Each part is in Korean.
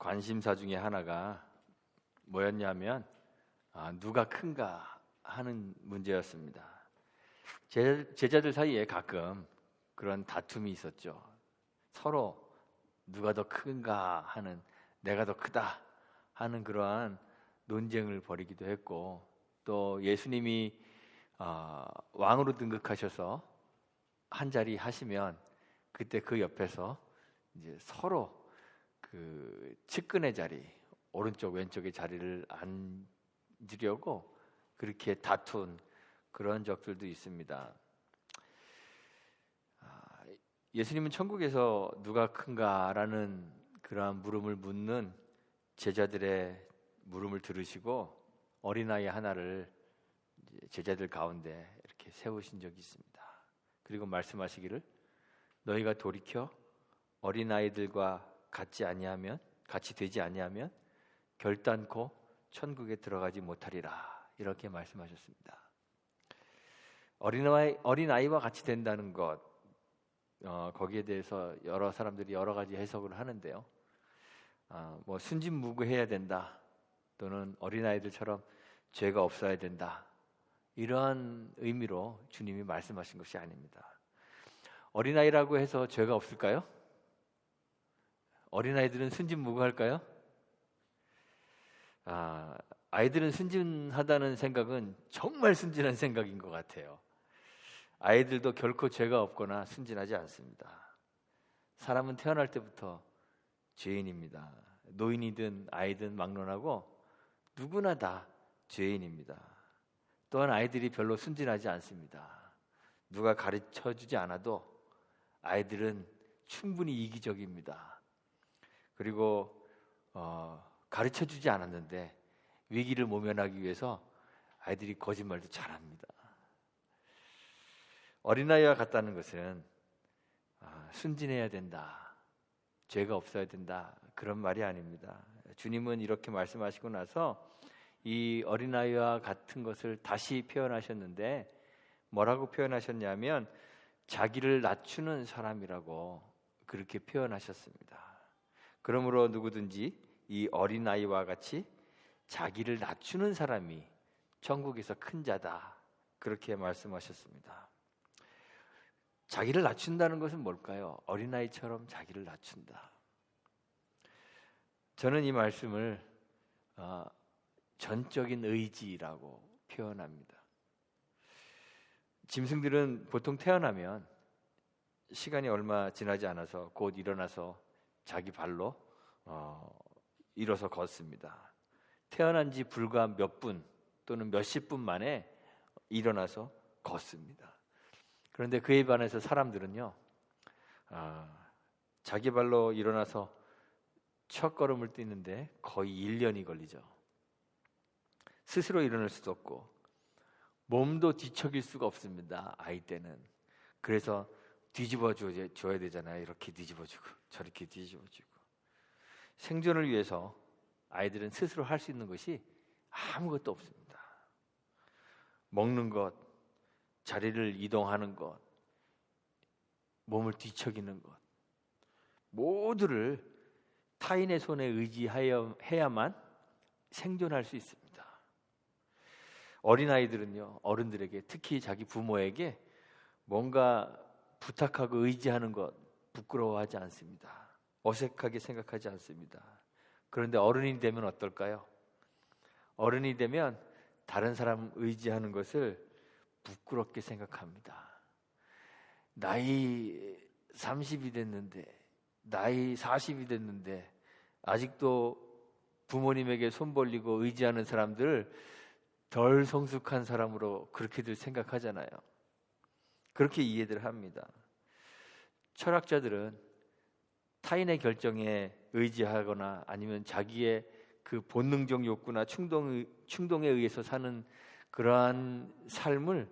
관심사 중에 하나가 뭐였냐면 누가 큰가 하는 문제였습니다. 제자들 사이에 가끔 그런 다툼이 있었죠. 서로 누가 더 큰가 하는, 내가 더 크다 하는 그러한 논쟁을 벌이기도 했고, 또 예수님이 왕으로 등극하셔서 한 자리 하시면 그때 그 옆에서 이제 서로 그 측근의 자리, 오른쪽 왼쪽의 자리를 앉으려고 그렇게 다툰 그런 적들도 있습니다. 예수님은 천국에서 누가 큰가라는 그러한 물음을 묻는 제자들의 물음을 들으시고 어린아이 하나를 제자들 가운데 이렇게 세우신 적이 있습니다. 그리고 말씀하시기를, 너희가 돌이켜 어린아이들과 같이 되지 아니하면 결단코 천국에 들어가지 못하리라, 이렇게 말씀하셨습니다. 어린아이와 같이 된다는 것, 거기에 대해서 여러 사람들이 여러 가지 해석을 하는데요. 뭐 순진무구해야 된다, 또는 어린아이들처럼 죄가 없어야 된다, 이러한 의미로 주님이 말씀하신 것이 아닙니다. 어린아이라고 해서 죄가 없을까요? 어린아이들은 순진무구할까요? 아이들은 순진하다는 생각은 정말 순진한 생각인 것 같아요. 아이들도 결코 죄가 없거나 순진하지 않습니다. 사람은 태어날 때부터 죄인입니다. 노인이든 아이든 막론하고 누구나 다 죄인입니다. 또한 아이들이 별로 순진하지 않습니다. 누가 가르쳐주지 않아도 아이들은 충분히 이기적입니다. 그리고 가르쳐주지 않았는데 위기를 모면하기 위해서 아이들이 거짓말도 잘합니다. 어린아이와 같다는 것은 순진해야 된다, 죄가 없어야 된다, 그런 말이 아닙니다. 주님은 이렇게 말씀하시고 나서 이 어린아이와 같은 것을 다시 표현하셨는데, 뭐라고 표현하셨냐면 자기를 낮추는 사람이라고 그렇게 표현하셨습니다. 그러므로 누구든지 이 어린아이와 같이 자기를 낮추는 사람이 천국에서 큰 자다, 그렇게 말씀하셨습니다. 자기를 낮춘다는 것은 뭘까요? 어린아이처럼 자기를 낮춘다. 저는 이 말씀을 전적인 의지라고 표현합니다. 짐승들은 보통 태어나면 시간이 얼마 지나지 않아서 곧 일어나서 자기 발로 일어서 걷습니다. 태어난 지 불과 몇 분 또는 몇십 분 만에 일어나서 걷습니다. 그런데 그에 반해서 사람들은요, 자기 발로 일어나서 첫 걸음을 뛰는데 거의 1년이 걸리죠. 스스로 일어날 수도 없고 몸도 뒤척일 수가 없습니다, 아이 때는. 그래서 뒤집어 줘야 되잖아요. 이렇게 뒤집어주고 저렇게 뒤집어주고. 생존을 위해서 아이들은 스스로 할 수 있는 것이 아무것도 없습니다. 먹는 것, 자리를 이동하는 것, 몸을 뒤척이는 것, 모두를 타인의 손에 의지해야만 생존할 수 있습니다. 어린아이들은요, 어른들에게, 특히 자기 부모에게 뭔가 부탁하고 의지하는 것 부끄러워하지 않습니다. 어색하게 생각하지 않습니다. 그런데 어른이 되면 어떨까요? 어른이 되면 다른 사람 의지하는 것을 부끄럽게 생각합니다. 나이 30이 됐는데, 나이 40이 됐는데 아직도 부모님에게 손 벌리고 의지하는 사람들 덜 성숙한 사람으로 그렇게들 생각하잖아요. 그렇게 이해들 합니다. 철학자들은 타인의 결정에 의지하거나 아니면 자기의 그 본능적 욕구나 충동에 의해서 사는 그러한 삶을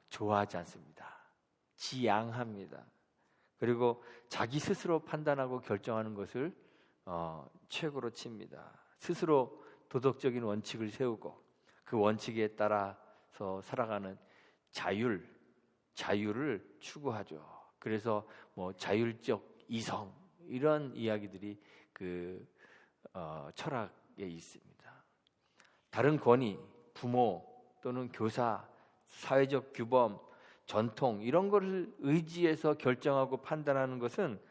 좋아하지 않습니다. 지양합니다. 그리고 자기 스스로 판단하고 결정하는 것을 최고로 칩니다. 스스로 도덕적인 원칙을 세우고 그 원칙에 따라서 살아가는 자유를 추구하죠. 그래서 뭐 자율적 이성, 이런 이야기들이 그 철학에 있습니다. 다른 권위, 부모 또는 교사, 사회적 규범, 전통 이런 것을 의지해서 결정하고 판단하는 것은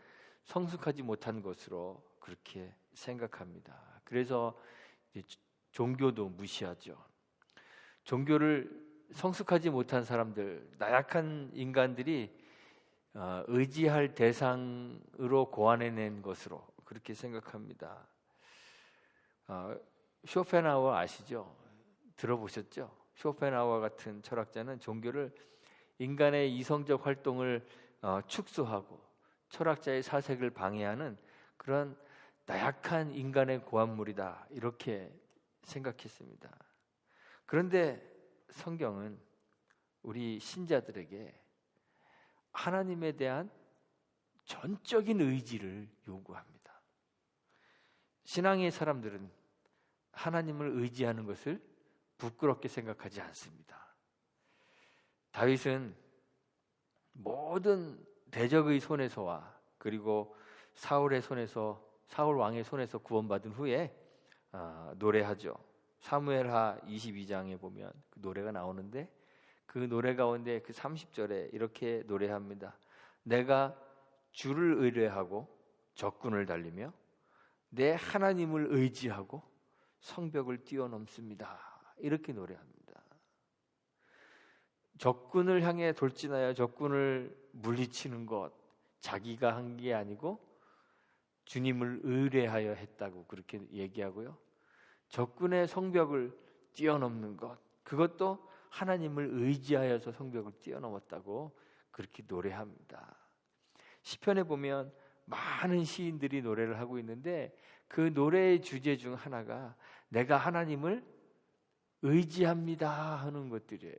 성숙하지 못한 것으로 그렇게 생각합니다. 그래서 종교도 무시하죠. 종교를 성숙하지 못한 사람들, 나약한 인간들이 의지할 대상으로 고안해낸 것으로 그렇게 생각합니다. 쇼펜하우어 아시죠? 들어보셨죠? 쇼펜하우어 같은 철학자는 종교를 인간의 이성적 활동을 축소하고 철학자의 사색을 방해하는 그런 나약한 인간의 고안물이다 이렇게 생각했습니다. 그런데 성경은 우리 신자들에게 하나님에 대한 전적인 의지를 요구합니다. 신앙의 사람들은 하나님을 의지하는 것을 부끄럽게 생각하지 않습니다. 다윗은 모든 대적의 손에서와 그리고 사울 왕의 손에서 구원받은 후에 노래하죠. 사무엘하 22장에 보면 그 노래가 나오는데 그 노래 가운데 그 30절에 이렇게 노래합니다. 내가 주를 의뢰하고 적군을 달리며 내 하나님을 의지하고 성벽을 뛰어넘습니다. 이렇게 노래합니다. 적군을 향해 돌진하여 적군을 물리치는 것, 자기가 한 게 아니고 주님을 의뢰하여 했다고 그렇게 얘기하고요. 적군의 성벽을 뛰어넘는 것, 그것도 하나님을 의지하여서 성벽을 뛰어넘었다고 그렇게 노래합니다. 시편에 보면 많은 시인들이 노래를 하고 있는데 그 노래의 주제 중 하나가 내가 하나님을 의지합니다 하는 것들이에요.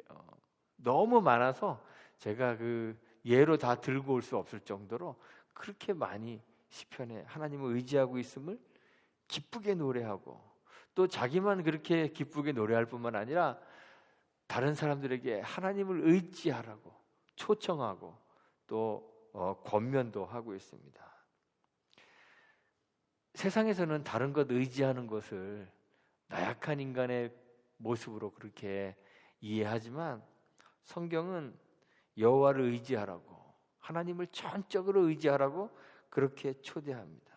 너무 많아서 제가 그 예로 다 들고 올 수 없을 정도로 그렇게 많이 시편에 하나님을 의지하고 있음을 기쁘게 노래하고 또 자기만 그렇게 기쁘게 노래할 뿐만 아니라 다른 사람들에게 하나님을 의지하라고 초청하고 또 권면도 하고 있습니다. 세상에서는 다른 것 의지하는 것을 나약한 인간의 모습으로 그렇게 이해하지만 성경은 여호와를 의지하라고 하나님을 전적으로 의지하라고 그렇게 초대합니다.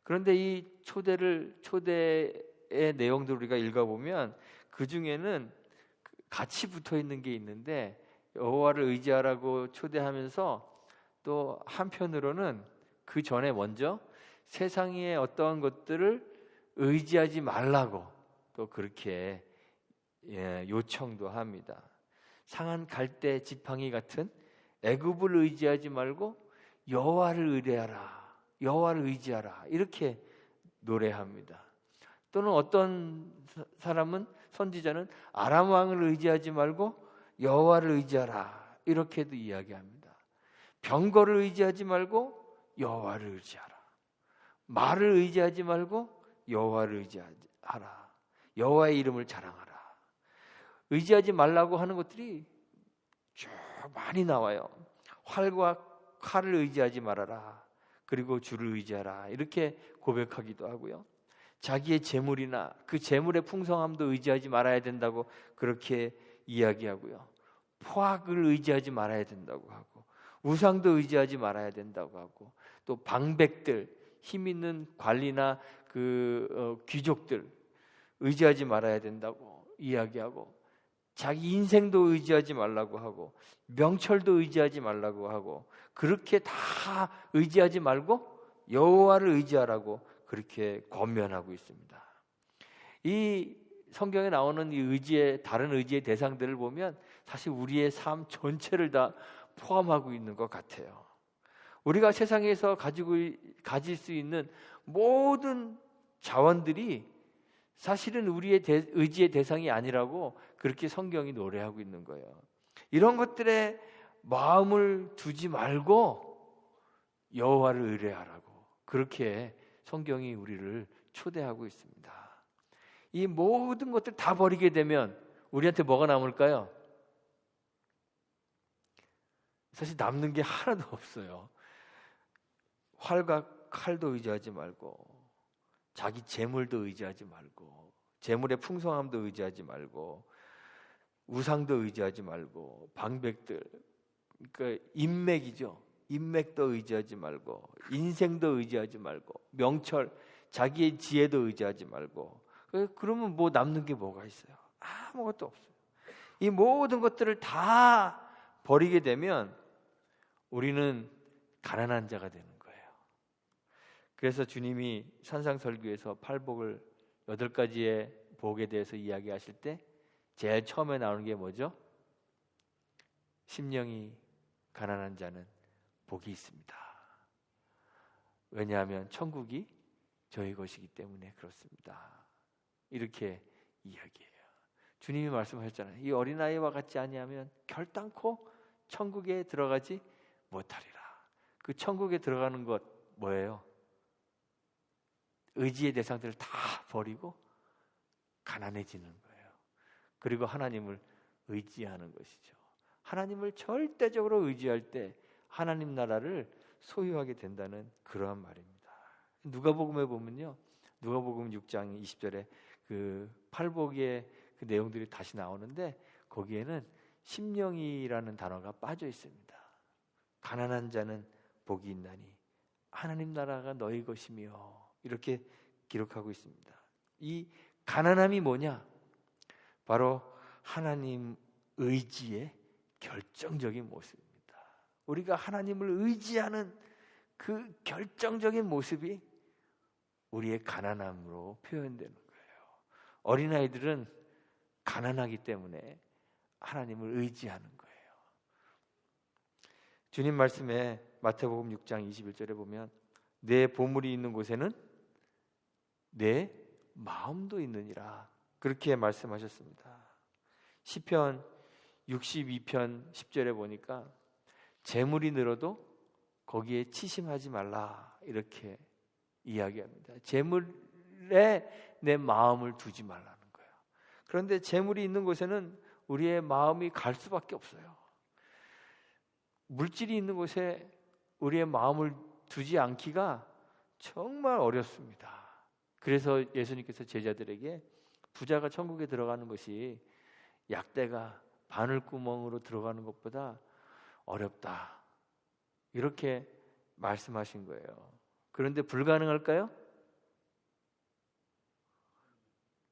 그런데 이 초대의 내용들을 우리가 읽어보면 그 중에는 같이 붙어 있는 게 있는데 여호와를 의지하라고 초대하면서 또 한편으로는 그 전에 먼저 세상의 어떠한 것들을 의지하지 말라고 또 그렇게 요청도 합니다. 상한 갈대 지팡이 같은 애굽을 의지하지 말고 여호와를 의뢰하라. 여호와를 의지하라. 이렇게 노래합니다. 또는 어떤 사람은 선지자는 아람 왕을 의지하지 말고 여호와를 의지하라. 이렇게도 이야기합니다. 병거를 의지하지 말고 여호와를 의지하라. 말을 의지하지 말고 여호와를 의지하라. 여호와의 이름을 자랑하라. 의지하지 말라고 하는 것들이 쭉 많이 나와요. 활과 칼을 의지하지 말아라. 그리고 주를 의지하라. 이렇게 고백하기도 하고요. 자기의 재물이나 그 재물의 풍성함도 의지하지 말아야 된다고 그렇게 이야기하고요. 포악을 의지하지 말아야 된다고 하고 우상도 의지하지 말아야 된다고 하고 또 방백들, 힘 있는 관리나 귀족들 의지하지 말아야 된다고 이야기하고 자기 인생도 의지하지 말라고 하고 명철도 의지하지 말라고 하고 그렇게 다 의지하지 말고 여호와를 의지하라고 그렇게 권면하고 있습니다. 이 성경에 나오는 이 다른 의지의 대상들을 보면 사실 우리의 삶 전체를 다 포함하고 있는 것 같아요. 우리가 세상에서 가질 수 있는 모든 자원들이 사실은 우리의 의지의 대상이 아니라고 그렇게 성경이 노래하고 있는 거예요. 이런 것들에 마음을 두지 말고 여호와를 의뢰하라고 그렇게 성경이 우리를 초대하고 있습니다. 이 모든 것들 다 버리게 되면 우리한테 뭐가 남을까요? 사실 남는 게 하나도 없어요. 활과 칼도 의지하지 말고, 자기 재물도 의지하지 말고, 재물의 풍성함도 의지하지 말고, 우상도 의지하지 말고, 방백들, 그러니까 인맥이죠. 인맥도 의지하지 말고, 인생도 의지하지 말고, 명철, 자기의 지혜도 의지하지 말고. 그러면 뭐 남는 게 뭐가 있어요? 아무것도 없어요. 이 모든 것들을 다 버리게 되면 우리는 가난한 자가 되는 거예요. 그래서 주님이 산상설교에서 팔복을 8가지의 복에 대해서 이야기하실 때 제일 처음에 나오는 게 뭐죠? 심령이 가난한 자는 복이 있습니다. 왜냐하면 천국이 저희 것이기 때문에 그렇습니다. 이렇게 이야기해요. 주님이 말씀하셨잖아요. 이 어린아이와 같지 아니하면 결단코 천국에 들어가지 못하리라. 그 천국에 들어가는 것 뭐예요? 의지의 대상들을 다 버리고 가난해지는 거예요. 그리고 하나님을 의지하는 것이죠. 하나님을 절대적으로 의지할 때 하나님 나라를 소유하게 된다는 그러한 말입니다. 누가복음에 보면요, 누가복음 6장 20절에 그 팔복의 그 내용들이 다시 나오는데 거기에는 심령이라는 단어가 빠져 있습니다. 가난한 자는 복이 있나니 하나님 나라가 너희 것이며, 이렇게 기록하고 있습니다. 이 가난함이 뭐냐? 바로 하나님 의지의 결정적인 모습입니다. 우리가 하나님을 의지하는 그 결정적인 모습이 우리의 가난함으로 표현되는 거예요. 어린아이들은 가난하기 때문에 하나님을 의지하는 거예요. 주님 말씀에 마태복음 6장 21절에 보면 내 보물이 있는 곳에는 내 마음도 있느니라, 그렇게 말씀하셨습니다. 시편 62편 10절에 보니까 재물이 늘어도 거기에 치심하지 말라, 이렇게 이야기합니다. 재물에 내 마음을 두지 말라는 거예요. 그런데 재물이 있는 곳에는 우리의 마음이 갈 수밖에 없어요. 물질이 있는 곳에 우리의 마음을 두지 않기가 정말 어렵습니다. 그래서 예수님께서 제자들에게 부자가 천국에 들어가는 것이 약대가 바늘구멍으로 들어가는 것보다 어렵다, 이렇게 말씀하신 거예요. 그런데 불가능할까요?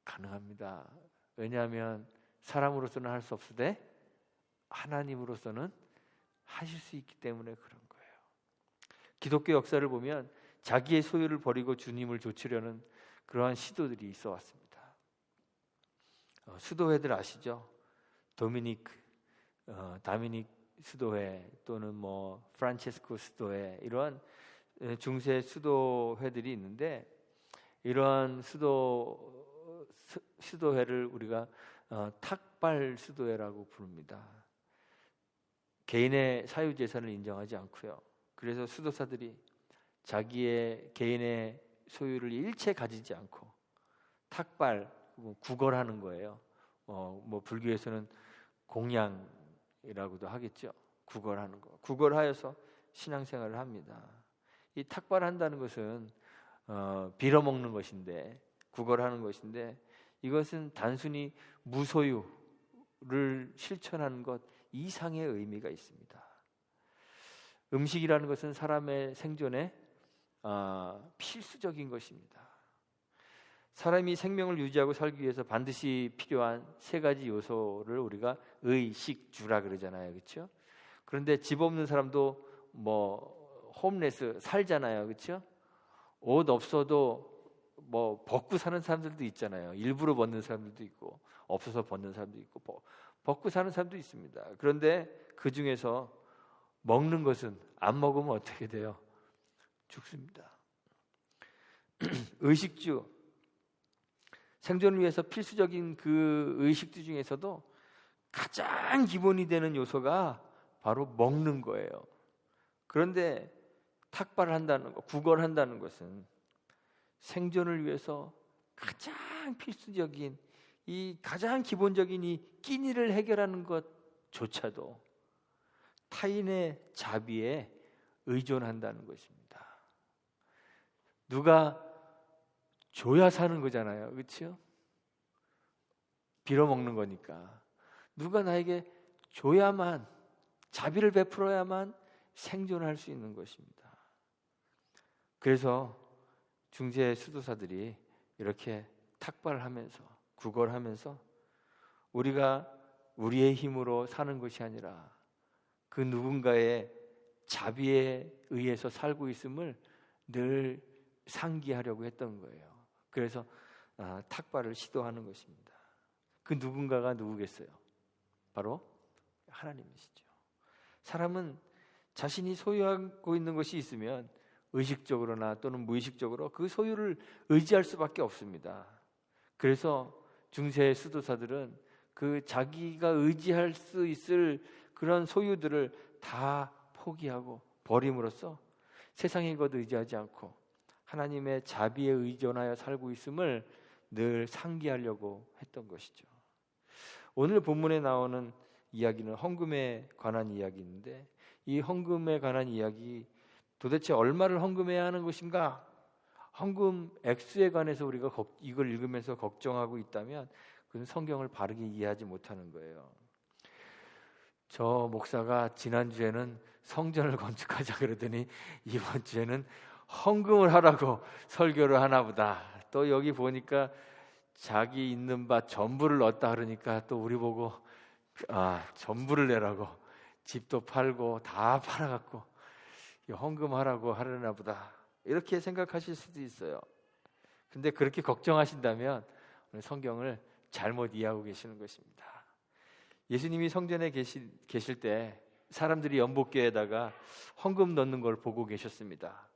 가능합니다. 왜냐하면 사람으로서는 할 수 없으되 하나님으로서는 하실 수 있기 때문에 그런 거예요. 기독교 역사를 보면 자기의 소유를 버리고 주님을 좇으려는 그러한 시도들이 있어 왔습니다. 수도회들 아시죠? 다미닉 수도회 수도회 또는 프란체스코 수도회, 이러한 중세 수도회들이 있는데 이러한 수도회를 우리가 탁발 수도회라고 부릅니다. 개인의 사유재산을 인정하지 않고요. 그래서 수도사들이 자기의 개인의 소유를 일체 가지지 않고 탁발, 구걸하는 거예요. 불교에서는 공양이라고도 하겠죠. 구걸하는 거. 구걸하여서 신앙생활을 합니다. 이 탁발한다는 것은 빌어먹는 것인데, 구걸하는 것인데, 이것은 단순히 무소유를 실천하는 것 이상의 의미가 있습니다. 음식이라는 것은 사람의 생존에 필수적인 것입니다. 사람이 생명을 유지하고 살기 위해서 반드시 필요한 3가지 요소를 우리가 의식주라 그러잖아요, 그렇죠? 그런데 집 없는 사람도 홈레스 살잖아요, 그렇죠? 옷 없어도 벗고 사는 사람들도 있잖아요. 일부러 벗는 사람들도 있고, 없어서 벗는 사람도 있고, 벗고 사는 사람도 있습니다. 그런데 그 중에서 먹는 것은 안 먹으면 어떻게 돼요? 죽습니다. 의식주, 생존을 위해서 필수적인 그 의식주 중에서도 가장 기본이 되는 요소가 바로 먹는 거예요. 그런데 탁발을 한다는 것, 구걸한다는 것은 생존을 위해서 가장 필수적인, 이 가장 기본적인 이 끼니를 해결하는 것조차도 타인의 자비에 의존한다는 것입니다. 누가 줘야 사는 거잖아요. 그렇죠? 빌어먹는 거니까. 누가 나에게 줘야만, 자비를 베풀어야만 생존할 수 있는 것입니다. 그래서 중세 수도사들이 이렇게 탁발하면서 구걸하면서 우리가 우리의 힘으로 사는 것이 아니라 그 누군가의 자비에 의해서 살고 있음을 늘 상기하려고 했던 거예요. 그래서 탁발을 시도하는 것입니다. 그 누군가가 누구겠어요? 바로 하나님이시죠. 사람은 자신이 소유하고 있는 것이 있으면 의식적으로나 또는 무의식적으로 그 소유를 의지할 수밖에 없습니다. 그래서 중세 수도사들은 그 자기가 의지할 수 있을 그런 소유들을 다 포기하고 버림으로써 세상에 것 의지하지 않고 하나님의 자비에 의존하여 살고 있음을 늘 상기하려고 했던 것이죠. 오늘 본문에 나오는 이야기는 헌금에 관한 이야기인데, 이 헌금에 관한 이야기, 도대체 얼마를 헌금해야 하는 것인가? 헌금 액수에 관해서 우리가 이걸 읽으면서 걱정하고 있다면 그건 성경을 바르게 이해하지 못하는 거예요. 저 목사가 지난주에는 성전을 건축하자 그러더니 이번 주에는 헌금을 하라고 설교를 하나 보다. 또 여기 보니까 자기 있는 바 전부를 넣었다 그러니까 또 우리 보고 전부를 내라고, 집도 팔고 다 팔아갖고 헌금하라고 하려나 보다, 이렇게 생각하실 수도 있어요. 근데 그렇게 걱정하신다면 오늘 성경을 잘못 이해하고 계시는 것입니다. 예수님이 성전에 계실 때 사람들이 연복궤에다가 헌금 넣는 걸 보고 계셨습니다.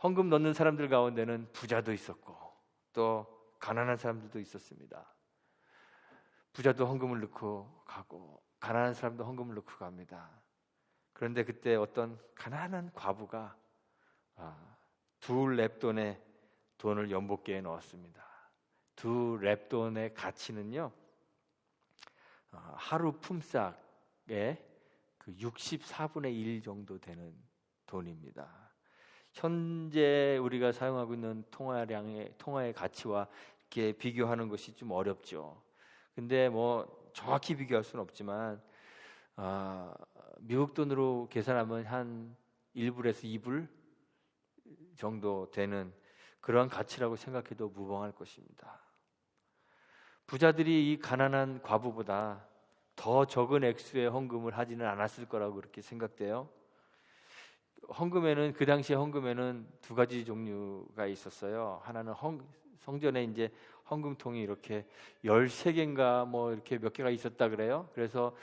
헌금 넣는 사람들 가운데는 부자도 있었고 또 가난한 사람들도 있었습니다. 부자도 헌금을 넣고 가고 가난한 사람도 헌금을 넣고 갑니다. 그런데 그때 어떤 가난한 과부가 두 렙돈의 돈을 연복궤에 넣었습니다. 두 렙돈의 가치는요, 하루 품삯의 그 64분의 1 정도 되는 돈입니다. 현재 우리가 사용하고 있는 통화의 가치와 이렇게 비교하는 것이 좀 어렵죠. 근데 뭐 정확히 비교할 수는 없지만 미국 돈으로 계산하면 한 1불에서 2불 정도 되는 그러한 가치라고 생각해도 무방할 것입니다. 부자들이 이 가난한 과부보다 더 적은 액수의 헌금을 하지는 않았을 거라고 그렇게 생각돼요. 헌금에는, 그 당시에 헌금에는 두 가지 종류가 있었어요. 하나는 성전에 이제 헌금통이 이렇게 13개인가 뭐 이렇게 몇 개가 있었다 그래요. 그래서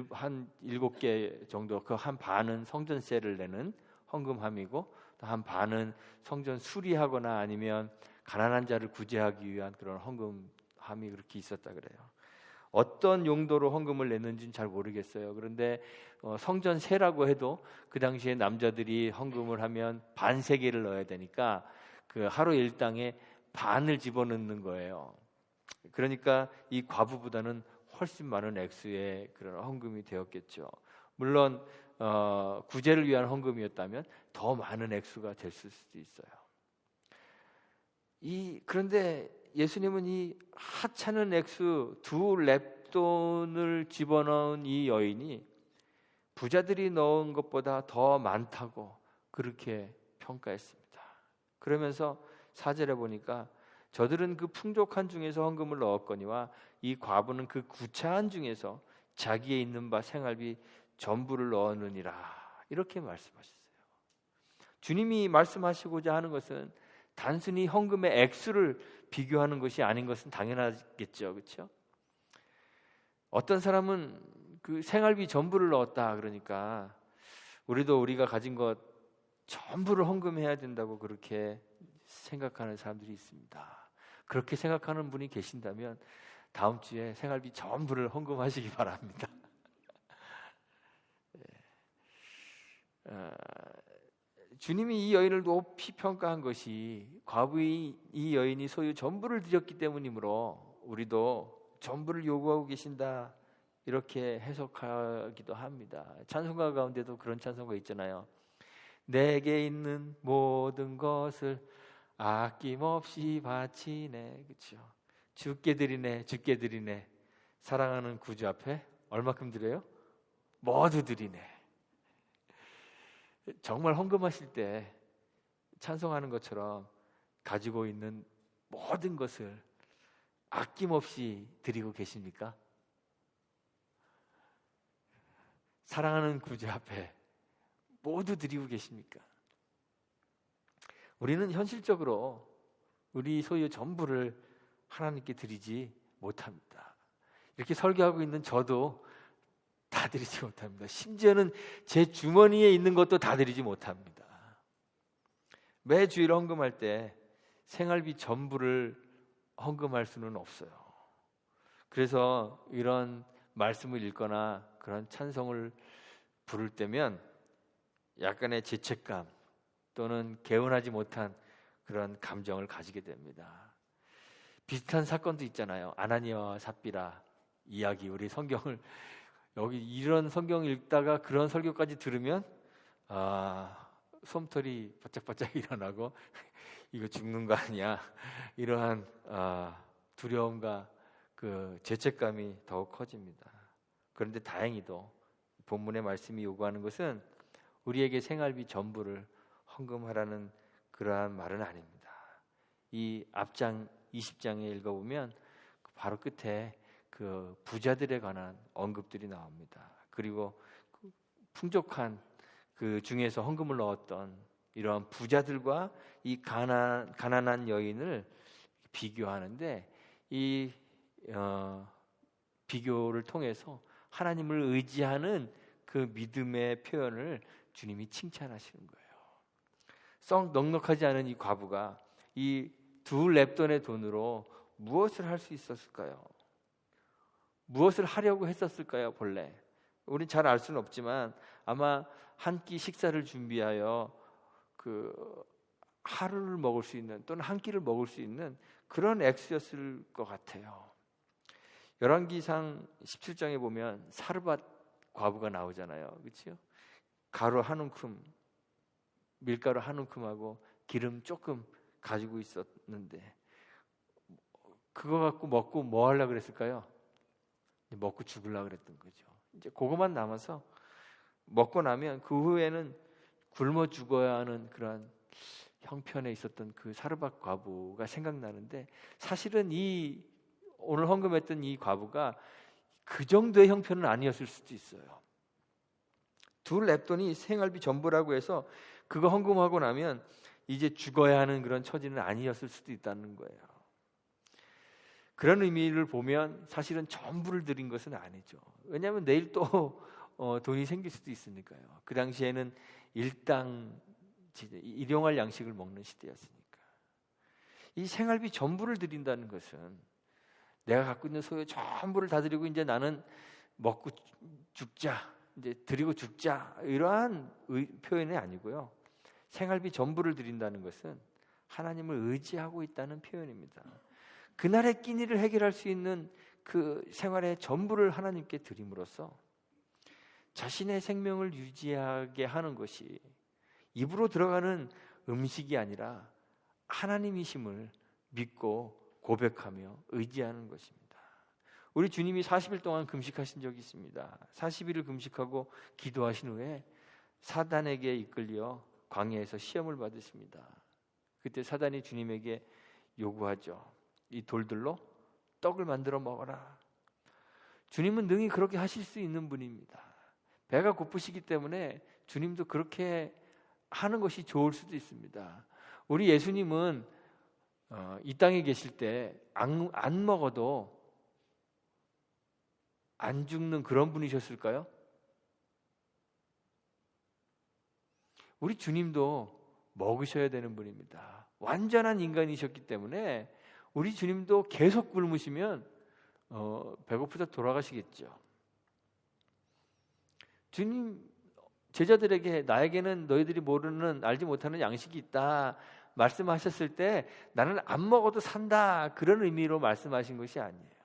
한 7개 정도, 그 한 반은 성전세를 내는 헌금함이고 또 한 반은 성전 수리하거나 아니면 가난한 자를 구제하기 위한 그런 헌금함이 그렇게 있었다 그래요. 어떤 용도로 헌금을 냈는지는 잘 모르겠어요. 그런데 성전세라고 해도 그 당시에 남자들이 헌금을 하면 반세개를 넣어야 되니까 그 하루 일당에 반을 집어넣는 거예요. 그러니까 이 과부보다는 훨씬 많은 액수의 그런 헌금이 되었겠죠. 물론 구제를 위한 헌금이었다면 더 많은 액수가 됐을 수도 있어요. 그런데 예수님은 이 하찮은 액수 두 렙돈을 집어넣은 이 여인이 부자들이 넣은 것보다 더 많다고 그렇게 평가했습니다. 그러면서 4절에 보니까 저들은 그 풍족한 중에서 헌금을 넣었거니와 이 과부는 그 구차한 중에서 자기의 있는 바 생활비 전부를 넣었느니라, 이렇게 말씀하셨어요. 주님이 말씀하시고자 하는 것은 단순히 헌금의 액수를 비교하는 것이 아닌 것은 당연하겠죠. 그렇죠? 어떤 사람은 그 생활비 전부를 넣었다 그러니까 우리도 우리가 가진 것 전부를 헌금해야 된다고 그렇게 생각하는 사람들이 있습니다. 그렇게 생각하는 분이 계신다면 다음 주에 생활비 전부를 헌금하시기 바랍니다. 주님이 이 여인을 높이 평가한 것이 과부의 이 여인이 소유 전부를 드렸기 때문이므로 우리도 전부를 요구하고 계신다, 이렇게 해석하기도 합니다. 찬송가 가운데도 그런 찬송가 있잖아요. 내게 있는 모든 것을 아낌없이 바치네. 그렇죠? 주께 드리네, 주께 드리네. 사랑하는 구주 앞에 얼마큼 드려요? 모두 드리네. 정말 헌금하실 때 찬송하는 것처럼 가지고 있는 모든 것을 아낌없이 드리고 계십니까? 사랑하는 구주 앞에 모두 드리고 계십니까? 우리는 현실적으로 우리 소유 전부를 하나님께 드리지 못합니다. 이렇게 설교하고 있는 저도 다 드리지 못합니다. 심지어는 제 주머니에 있는 것도 다 드리지 못합니다. 매 주일 헌금할 때 생활비 전부를 헌금할 수는 없어요. 그래서 이런 말씀을 읽거나 그런 찬송을 부를 때면 약간의 죄책감 또는 개운하지 못한 그런 감정을 가지게 됩니다. 비슷한 사건도 있잖아요. 아나니아와 삽비라 이야기. 우리 성경을 여기 이런 성경 읽다가 그런 설교까지 들으면 솜털이 바짝바짝 일어나고 이거 죽는 거 아니야? 이러한 두려움과 그 죄책감이 더욱 커집니다. 그런데 다행히도 본문의 말씀이 요구하는 것은 우리에게 생활비 전부를 헌금하라는 그러한 말은 아닙니다. 이 앞장 20장에 읽어보면 바로 끝에 그 부자들에 관한 언급들이 나옵니다. 그리고 풍족한 그 중에서 헌금을 넣었던 이러한 부자들과 이 가난한 여인을 비교하는데 이 비교를 통해서 하나님을 의지하는 그 믿음의 표현을 주님이 칭찬하시는 거예요. 썩 넉넉하지 않은 이 과부가 이 2렙돈의 돈으로 무엇을 할 수 있었을까요? 무엇을 하려고 했었을까요? 본래 우린 잘 알 수는 없지만 아마 한 끼 식사를 준비하여 그 하루를 먹을 수 있는 또는 한 끼를 먹을 수 있는 그런 액수였을 것 같아요. 열왕기상 17장에 보면 사르밧 과부가 나오잖아요. 그렇죠? 가루 한 움큼, 밀가루 한 움큼하고 기름 조금 가지고 있었는데 그거 갖고 먹고 뭐 하려고 그랬을까요? 먹고 죽으려고 그랬던 거죠. 이제 그것만 남아서 먹고 나면 그 후에는 굶어 죽어야 하는 그런 형편에 있었던 그 사르밧 과부가 생각나는데 사실은 이 오늘 헌금했던 이 과부가 그 정도의 형편은 아니었을 수도 있어요. 2렙돈이 생활비 전부라고 해서 그거 헌금하고 나면 이제 죽어야 하는 그런 처지는 아니었을 수도 있다는 거예요. 그런 의미를 보면 사실은 전부를 드린 것은 아니죠. 왜냐하면 내일 또 돈이 생길 수도 있으니까요. 그 당시에는 일용할 양식을 먹는 시대였으니까. 이 생활비 전부를 드린다는 것은 내가 갖고 있는 소유 전부를 다 드리고 이제 나는 먹고 죽자, 이제 드리고 죽자 이러한 표현이 아니고요. 생활비 전부를 드린다는 것은 하나님을 의지하고 있다는 표현입니다. 그날의 끼니를 해결할 수 있는 그 생활의 전부를 하나님께 드림으로써 자신의 생명을 유지하게 하는 것이 입으로 들어가는 음식이 아니라 하나님이심을 믿고 고백하며 의지하는 것입니다. 우리 주님이 40일 동안 금식하신 적이 있습니다. 40일을 금식하고 기도하신 후에 사단에게 이끌려 광야에서 시험을 받으십니다. 그때 사단이 주님에게 요구하죠. 이 돌들로 떡을 만들어 먹어라. 주님은 능히 그렇게 하실 수 있는 분입니다. 배가 고프시기 때문에 주님도 그렇게 하는 것이 좋을 수도 있습니다. 우리 예수님은 이 땅에 계실 때 안 먹어도 안 죽는 그런 분이셨을까요? 우리 주님도 먹으셔야 되는 분입니다. 완전한 인간이셨기 때문에 우리 주님도 계속 굶으시면 배고프다 돌아가시겠죠. 주님 제자들에게 나에게는 너희들이 모르는 알지 못하는 양식이 있다 말씀하셨을 때 나는 안 먹어도 산다 그런 의미로 말씀하신 것이 아니에요.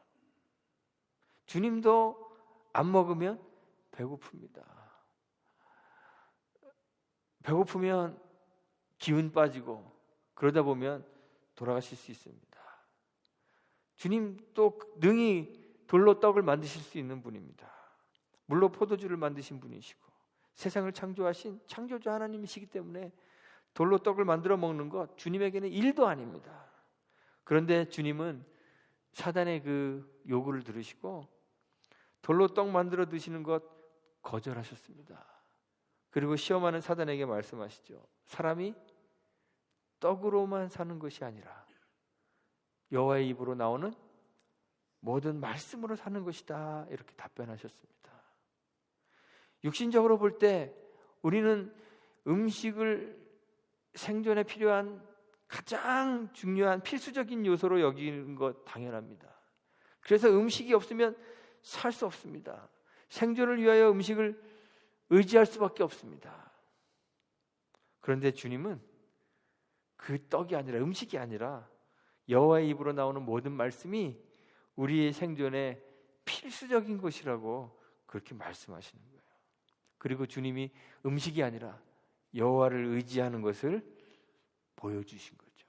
주님도 안 먹으면 배고픕니다. 배고프면 기운 빠지고 그러다 보면 돌아가실 수 있습니다. 주님 또 능히 돌로 떡을 만드실 수 있는 분입니다. 물로 포도주를 만드신 분이시고 세상을 창조하신 창조주 하나님이시기 때문에 돌로 떡을 만들어 먹는 것 주님에게는 일도 아닙니다. 그런데 주님은 사단의 그 요구를 들으시고 돌로 떡 만들어 드시는 것 거절하셨습니다. 그리고 시험하는 사단에게 말씀하시죠. 사람이 떡으로만 사는 것이 아니라 여호와의 입으로 나오는 모든 말씀으로 사는 것이다. 이렇게 답변하셨습니다. 육신적으로 볼 때 우리는 음식을 생존에 필요한 가장 중요한 필수적인 요소로 여기는 것 당연합니다. 그래서 음식이 없으면 살 수 없습니다. 생존을 위하여 음식을 의지할 수밖에 없습니다. 그런데 주님은 그 떡이 아니라 음식이 아니라 여호와의 입으로 나오는 모든 말씀이 우리의 생존에 필수적인 것이라고 그렇게 말씀하시는 거예요. 그리고 주님이 음식이 아니라 여호와를 의지하는 것을 보여주신 거죠.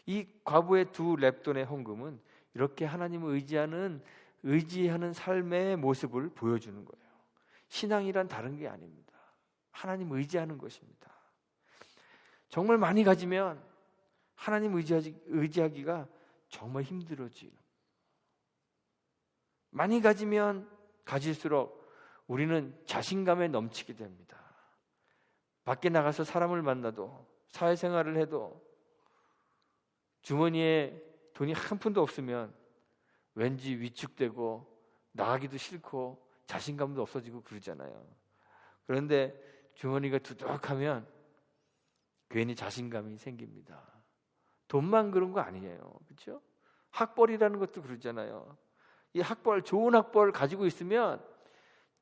이 과부의 두 렙돈의 헌금은 이렇게 하나님을 의지하는 삶의 모습을 보여주는 거예요. 신앙이란 다른 게 아닙니다. 하나님 의지하는 것입니다. 정말 많이 가지면 하나님 의지하기가 정말 힘들어지요. 많이 가지면 가질수록 우리는 자신감에 넘치게 됩니다. 밖에 나가서 사람을 만나도 사회생활을 해도 주머니에 돈이 한 푼도 없으면 왠지 위축되고 나가기도 싫고 자신감도 없어지고 그러잖아요. 그런데 주머니가 두둑하면 괜히 자신감이 생깁니다. 돈만 그런 거 아니에요. 그렇죠? 학벌이라는 것도 그러잖아요. 이 학벌, 좋은 학벌을 가지고 있으면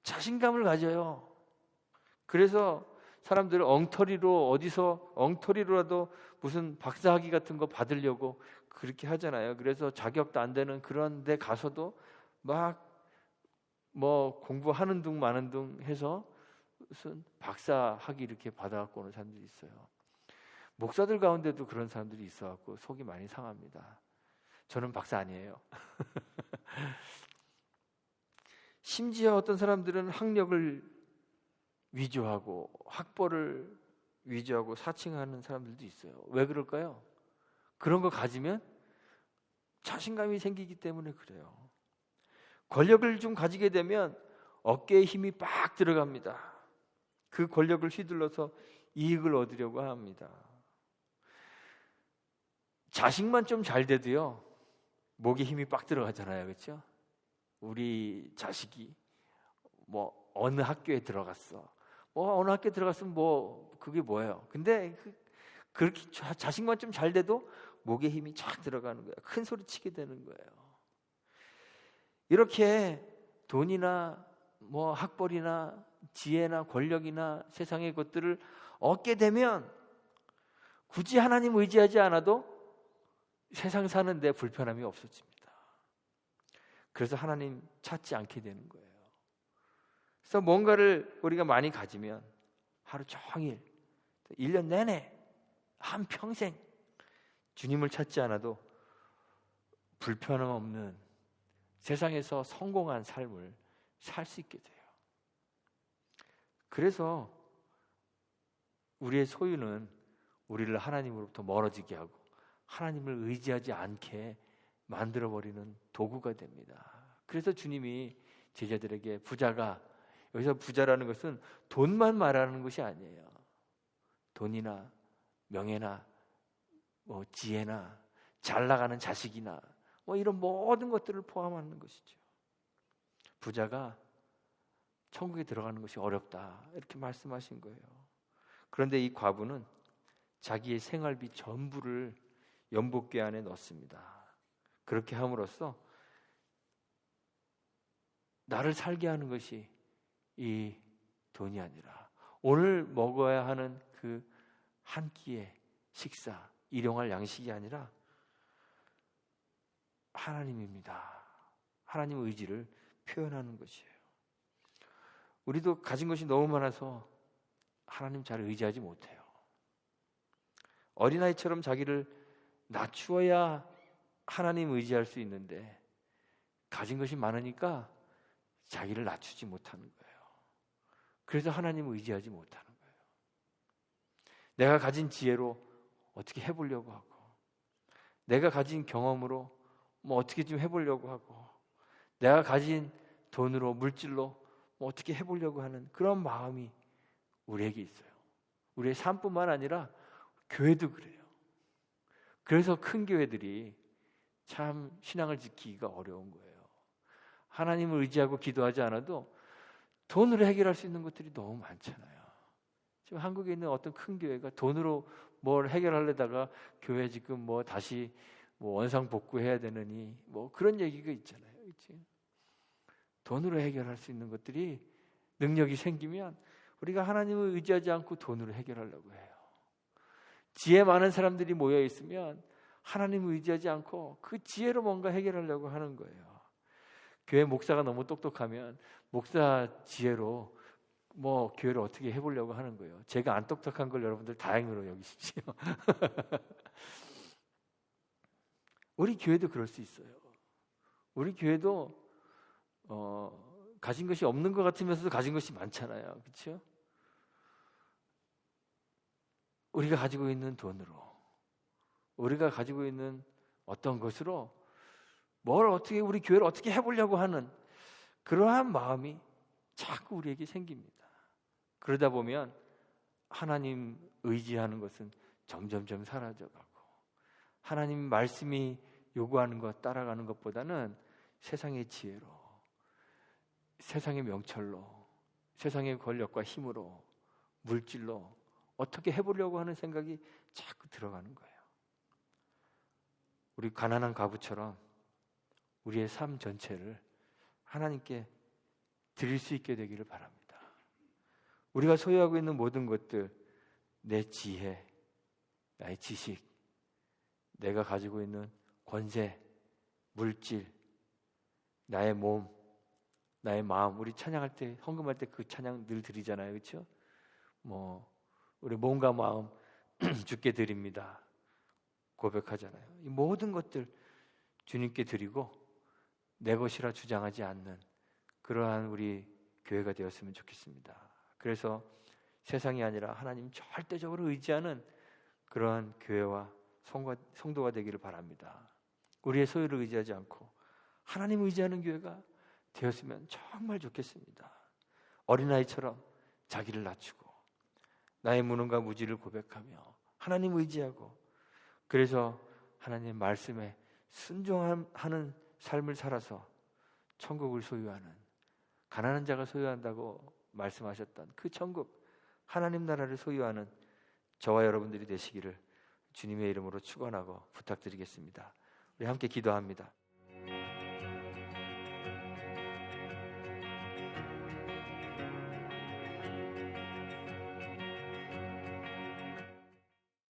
자신감을 가져요. 그래서 사람들은 엉터리로라도 무슨 박사학위 같은 거 받으려고 그렇게 하잖아요. 그래서 자격도 안 되는 그런 데 가서도 막 뭐 공부하는 둥 마는 둥 해서 무슨 박사학위 이렇게 받아갖고 오는 사람들이 있어요. 목사들 가운데도 그런 사람들이 있어갖고 속이 많이 상합니다. 저는 박사 아니에요. 심지어 어떤 사람들은 학력을 위조하고 학벌을 위조하고 사칭하는 사람들도 있어요. 왜 그럴까요? 그런 거 가지면 자신감이 생기기 때문에 그래요. 권력을 좀 가지게 되면 어깨에 힘이 빡 들어갑니다. 그 권력을 휘둘러서 이익을 얻으려고 합니다. 자식만 좀 잘 돼도요, 목에 힘이 빡 들어가잖아요. 그렇죠? 우리 자식이 뭐 어느 학교에 들어갔어. 어느 학교에 들어갔으면 뭐 그게 뭐예요? 근데 그렇게 자식만 좀 잘 돼도 목에 힘이 쫙 들어가는 거예요. 큰 소리 치게 되는 거예요. 이렇게 돈이나 뭐 학벌이나 지혜나 권력이나 세상의 것들을 얻게 되면 굳이 하나님 의지하지 않아도 세상 사는데 불편함이 없어집니다. 그래서 하나님 찾지 않게 되는 거예요. 그래서 뭔가를 우리가 많이 가지면 하루 종일 1년 내내 한평생 주님을 찾지 않아도 불편함 없는 세상에서 성공한 삶을 살 수 있게 돼요. 그래서 우리의 소유는 우리를 하나님으로부터 멀어지게 하고 하나님을 의지하지 않게 만들어버리는 도구가 됩니다. 그래서 주님이 제자들에게 부자가, 여기서 부자라는 것은 돈만 말하는 것이 아니에요. 돈이나 명예나 뭐 지혜나 잘 나가는 자식이나 뭐 이런 모든 것들을 포함하는 것이죠. 부자가 천국에 들어가는 것이 어렵다 이렇게 말씀하신 거예요. 그런데 이 과부는 자기의 생활비 전부를 연복궤 안에 넣습니다. 그렇게 함으로써 나를 살게 하는 것이 이 돈이 아니라 오늘 먹어야 하는 그 한 끼의 식사, 일용할 양식이 아니라 하나님입니다. 하나님 의지를 표현하는 것이에요. 우리도 가진 것이 너무 많아서 하나님 잘 의지하지 못해요. 어린아이처럼 자기를 낮추어야 하나님 의지할 수 있는데 가진 것이 많으니까 자기를 낮추지 못하는 거예요. 그래서 하나님을 의지하지 못하는 거예요. 내가 가진 지혜로 어떻게 해보려고 하고, 내가 가진 경험으로 뭐 어떻게 좀 해보려고 하고, 내가 가진 돈으로, 물질로 뭐 어떻게 해보려고 하는 그런 마음이 우리에게 있어요. 우리의 삶뿐만 아니라 교회도 그래요. 그래서 큰 교회들이 참 신앙을 지키기가 어려운 거예요. 하나님을 의지하고 기도하지 않아도 돈으로 해결할 수 있는 것들이 너무 많잖아요. 지금 한국에 있는 어떤 큰 교회가 돈으로 뭘 해결하려다가 교회 지금 뭐 다시 뭐 원상 복구해야 되느니 뭐 그런 얘기가 있잖아요. 그렇지? 돈으로 해결할 수 있는 것들이 능력이 생기면 우리가 하나님을 의지하지 않고 돈으로 해결하려고 해요. 지혜 많은 사람들이 모여 있으면 하나님을 의지하지 않고 그 지혜로 뭔가 해결하려고 하는 거예요. 교회 목사가 너무 똑똑하면 목사 지혜로 뭐 교회를 어떻게 해보려고 하는 거예요. 제가 안 똑똑한 걸 여러분들 다행으로 여기십시오. 우리 교회도 그럴 수 있어요. 우리 교회도 가진 것이 없는 것 같으면서도 가진 것이 많잖아요. 그렇죠? 우리가 가지고 있는 돈으로, 우리가 가지고 있는 어떤 것으로 뭘 어떻게 우리 교회를 어떻게 해보려고 하는 그러한 마음이 자꾸 우리에게 생깁니다. 그러다 보면 하나님 의지하는 것은 점점점 사라져가고 하나님 말씀이 요구하는 것 따라가는 것보다는 세상의 지혜로, 세상의 명철로, 세상의 권력과 힘으로, 물질로 어떻게 해보려고 하는 생각이 자꾸 들어가는 거예요. 우리 가난한 과부처럼 우리의 삶 전체를 하나님께 드릴 수 있게 되기를 바랍니다. 우리가 소유하고 있는 모든 것들, 내 지혜, 나의 지식, 내가 가지고 있는 권세, 물질, 나의 몸, 나의 마음, 우리 찬양할 때, 헌금할 때 그 찬양 늘 드리잖아요. 그렇죠? 뭐 우리 몸과 마음 주께 드립니다. 고백하잖아요. 이 모든 것들 주님께 드리고 내 것이라 주장하지 않는 그러한 우리 교회가 되었으면 좋겠습니다. 그래서 세상이 아니라 하나님 절대적으로 의지하는 그러한 교회와 성도가 되기를 바랍니다. 우리의 소유를 의지하지 않고 하나님을 의지하는 교회가 되었으면 정말 좋겠습니다. 어린아이처럼 자기를 낮추고 나의 무능과 무지를 고백하며 하나님을 의지하고, 그래서 하나님의 말씀에 순종하는 삶을 살아서 천국을 소유하는, 가난한 자가 소유한다고 말씀하셨던 그 천국, 하나님 나라를 소유하는 저와 여러분들이 되시기를 주님의 이름으로 축원하고 부탁드리겠습니다. 우리 함께 기도합니다.